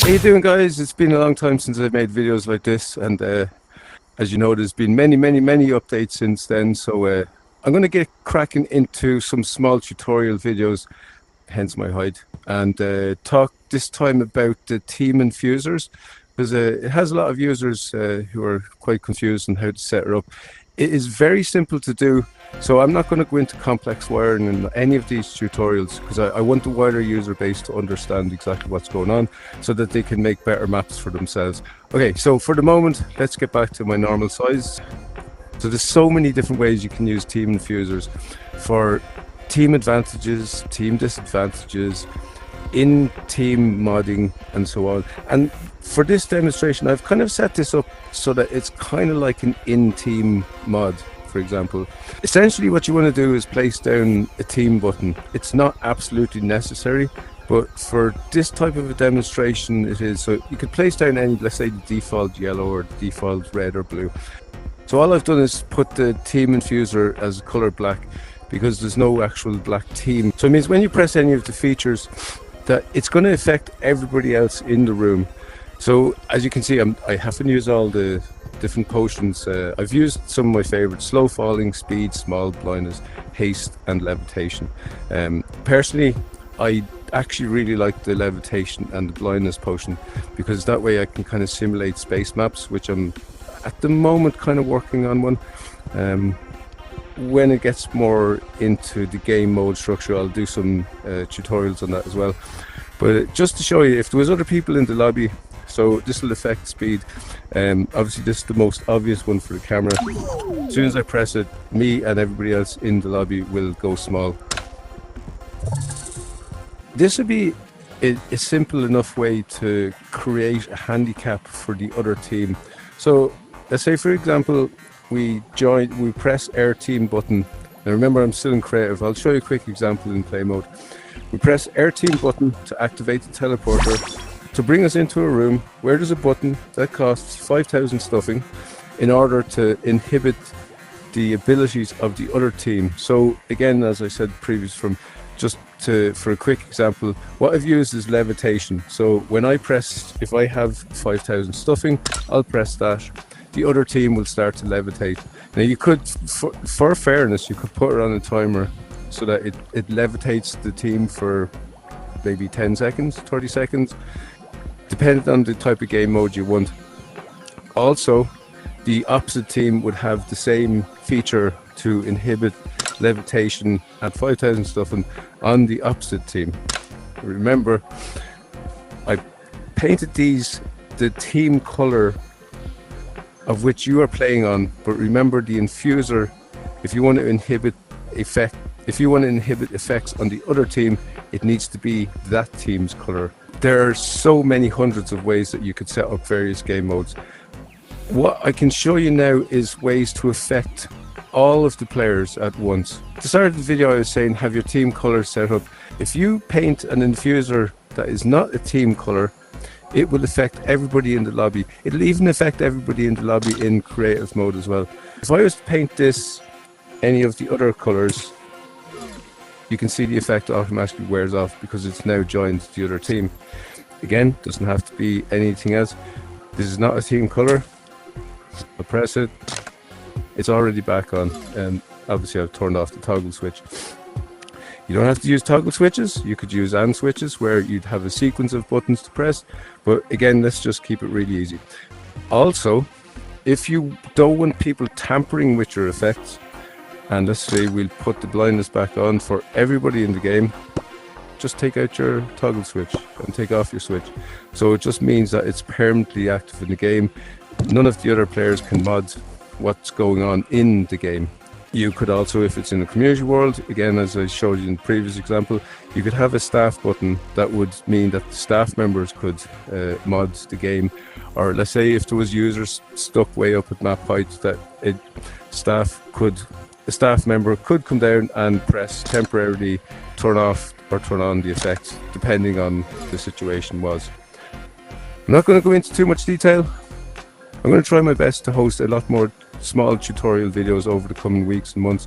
How you doing, guys? It's been a long time since I've made videos like this, and as you know, there's been many updates since then. So I'm going to get cracking into some small tutorial videos, hence my height, and talk this time about the team infusers, because it has a lot of users who are quite confused on how to set it up. It is very simple to do, so I'm not going to go into complex wiring in any of these tutorials, because I want the wider user base to understand exactly what's going on so that they can make better maps for themselves. Okay, so for the moment, let's get back to my normal size. So there's so many different ways you can use team infusers for team advantages, team disadvantages, in team modding, and so on. And for this demonstration, I've kind of set this up so that it's kind of like an in-team mod. For example, essentially what you want to do is place down a team button. It's not absolutely necessary, but for this type of a demonstration it is. So you could place down any, let's say the default yellow or the default red or blue. So all I've done is put the team infuser as color black, because there's no actual black team. So it means when you press any of the features, that it's going to affect everybody else in the room. So as you can see, I haven't used all the different potions. I've used some of my favorites: slow falling, speed, small blindness, haste, and levitation. Personally, I actually really like the levitation and the blindness potion, because that way I can kind of simulate space maps, which I'm at the moment kind of working on one. When it gets more into the game mode structure, I'll do some tutorials on that as well. But just to show you, if there was other people in the lobby, so this will affect speed. Obviously this is the most obvious one for the camera. As soon as I press it, me and everybody else in the lobby will go small. This would be a simple enough way to create a handicap for the other team. So let's say, for example, we press our team button. Now remember, I'm still in creative. I'll show you a quick example in play mode. We press our team button to activate the teleporter to bring us into a room where there's a button that costs 5,000 stuffing in order to inhibit the abilities of the other team. So again, as I said previously, for a quick example, what I've used is levitation. So when I press, if I have 5,000 stuffing, I'll press that. The other team will start to levitate. Now you could, for fairness, you could put it on a timer so that it levitates the team for maybe 10 seconds, 30 seconds, depending on the type of game mode you want. Also, the opposite team would have the same feature to inhibit levitation at 5,000 stuffing on the opposite team. Remember, I painted the team color of which you are playing on, but remember the infuser, if you want to inhibit effects on the other team, it needs to be that team's color. There are so many hundreds of ways that you could set up various game modes. What I can show you now is ways to affect all of the players at once. At the start of the video I was saying have your team color set up. If you paint an infuser that is not a team color, it will affect everybody in the lobby. It'll even affect everybody in the lobby in creative mode as well. If I was to paint this any of the other colors, you can see the effect automatically wears off because it's now joined the other team. Again, doesn't have to be anything else. This is not a team color. I press it, it's already back on, and obviously I've turned off the toggle switch. You don't have to use toggle switches. You could use AND switches where you'd have a sequence of buttons to press, but again, let's just keep it really easy. Also, if you don't want people tampering with your effects, and let's say we'll put the blindness back on for everybody in the game, just take out your toggle switch and take off your switch. So it just means that it's permanently active in the game. None of the other players can mod what's going on in the game. You could also, if it's in a community world, again, as I showed you in the previous example, you could have a staff button. That would mean that the staff members could mod the game. Or let's say if there was users stuck way up at map height, that a staff member could come down and press temporarily turn off or turn on the effects, depending on the situation was. I'm not going to go into too much detail. I'm going to try my best to host a lot more small tutorial videos over the coming weeks and months.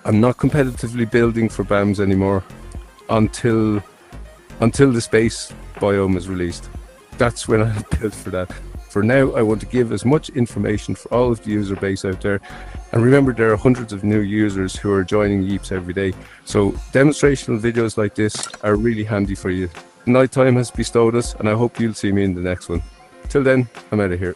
I'm not competitively building for BAMs anymore until the space biome is released. That's when I built for that. For now, I want to give as much information for all of the user base out there. And remember, there are hundreds of new users who are joining Yeeps every day. So demonstrational videos like this are really handy for you. Nighttime has bestowed us, and I hope you'll see me in the next one. Till then, I'm out of here.